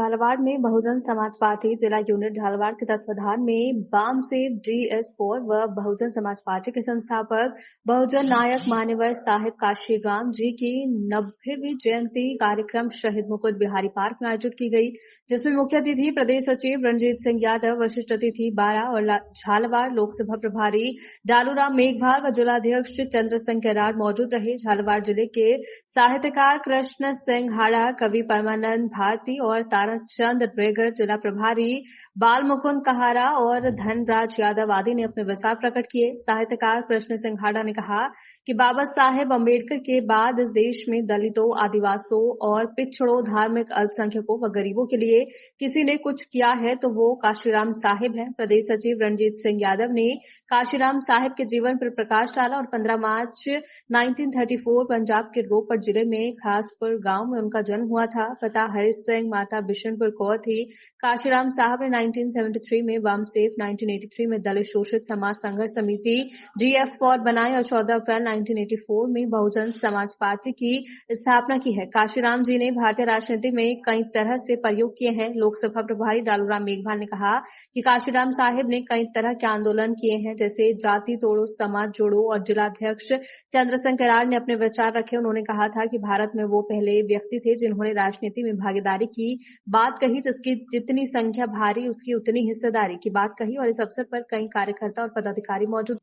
झालावाड़ में बहुजन समाज पार्टी जिला यूनिट झालावाड़ के तत्वाधान में बाम सेव DS4 व बहुजन समाज पार्टी के संस्थापक बहुजन नायक मान्यवर साहिब काशीराम जी की 90वीं जयंती कार्यक्रम शहीद मुकुट बिहारी पार्क में आयोजित की गई, जिसमें मुख्य अतिथि प्रदेश सचिव रणजीत सिंह यादव, वरिष्ठ अतिथि बारा और झालावाड़ लोकसभा प्रभारी डालूराम मेघवाल व जिलाध्यक्ष चंद्र सिंह केरार मौजूद रहे। झालावाड़ जिले के साहित्यकार कृष्ण सिंह हाड़ा, कवि परमानंद भारती और ताराचंद रेगर, जिला प्रभारी बाल मुकुंद कहारा और धनराज यादव आदि ने अपने विचार प्रकट किए। साहित्यकार कृष्ण सिंह हाड़ा ने कहा कि बाबा साहेब अम्बेडकर के बाद इस देश में दलितों, आदिवासियों और पिछड़ों, धार्मिक अल्पसंख्यकों व गरीबों के लिए किसी ने कुछ किया है तो वो काशीराम साहिब है। प्रदेश सचिव रणजीत सिंह यादव ने काशीराम साहिब के जीवन पर प्रकाश डाला और 15 मार्च 1934 पंजाब के रोपड़ जिले में खासपुर गांव में उनका जन्म हुआ था। पिता हरि सिंह, माता बिशनपुर कौर थी। काशीराम साहब ने 1973 में बाम सेफ, 1983 में दलित शोषित समाज संघर्ष समिति DF4 बनाई और 14 अप्रैल 1984 में बहुजन समाज पार्टी की स्थापना की है। काशीराम जी ने भारतीय राजनीति में कई तरह से प्रयोग किए हैं। लोकसभा प्रभारी डालूराम मेघवाल ने कहा कि काशीराम साहिब ने कई तरह के आंदोलन किए हैं, जैसे जाति तोड़ो समाज जोड़ो, और जिलाध्यक्ष चंद्र सिंह केरार ने अपने विचार रखे। उन्होंने कहा था कि भारत में वो पहले व्यक्ति थे जिन्होंने राजनीति में भागीदारी की बात कही, जिसकी जितनी संख्या भारी उसकी उतनी हिस्सेदारी की बात कही, और इस अवसर पर कई कार्यकर्ता और पदाधिकारी मौजूद।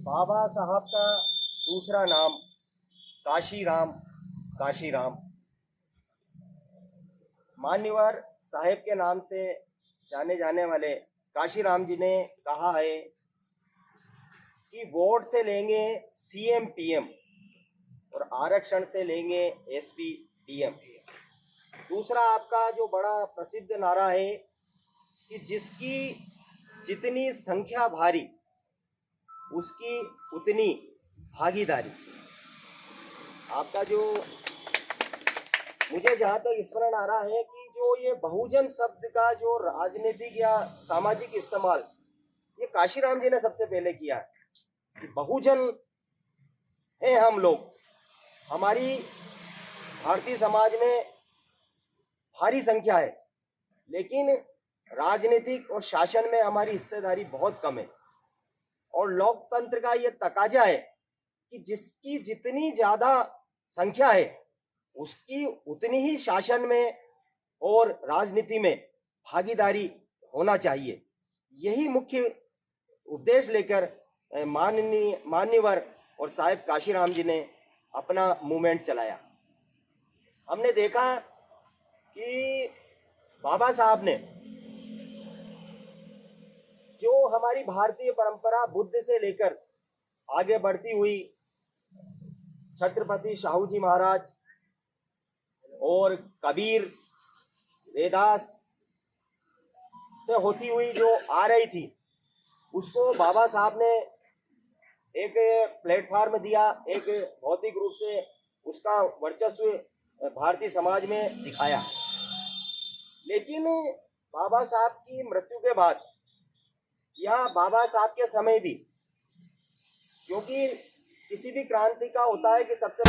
बाबा साहब का दूसरा नाम काशीराम, काशीराम मान्यवर साहेब के नाम से जाने जाने वाले काशीराम जी ने कहा है कि वोट से लेंगे CM PM और आरक्षण से लेंगे SP DM। दूसरा आपका जो बड़ा प्रसिद्ध नारा है कि जिसकी जितनी संख्या भारी उसकी उतनी भागीदारी। आपका जो मुझे जहाँ तक स्मरण आ रहा है कि जो ये बहुजन शब्द का जो राजनीतिक या सामाजिक इस्तेमाल ये काशीराम जी ने सबसे पहले किया है कि बहुजन है हम लोग। हमारी भारतीय समाज में भारी संख्या है, लेकिन राजनीतिक और शासन में हमारी हिस्सेदारी बहुत कम है, और लोकतंत्र का ये तकाजा है कि जिसकी जितनी ज्यादा संख्या है उसकी उतनी ही शासन में और राजनीति में भागीदारी होना चाहिए। यही मुख्य उद्देश्य लेकर मान्यवर और साहिब काशीराम जी ने अपना मूवमेंट चलाया। हमने देखा कि बाबा साहब ने जो हमारी भारतीय परंपरा बुद्ध से लेकर आगे बढ़ती हुई छत्रपति शाहू जी महाराज और कबीर, वेदास से होती हुई जो आ रही थी, उसको बाबा साहब ने एक प्लेटफॉर्म दिया, एक भौतिक रूप से उसका वर्चस्व भारतीय समाज में दिखाया। लेकिन बाबा साहब की मृत्यु के बाद या बाबा साहब के समय भी, क्योंकि किसी भी क्रांति का होता है कि सबसे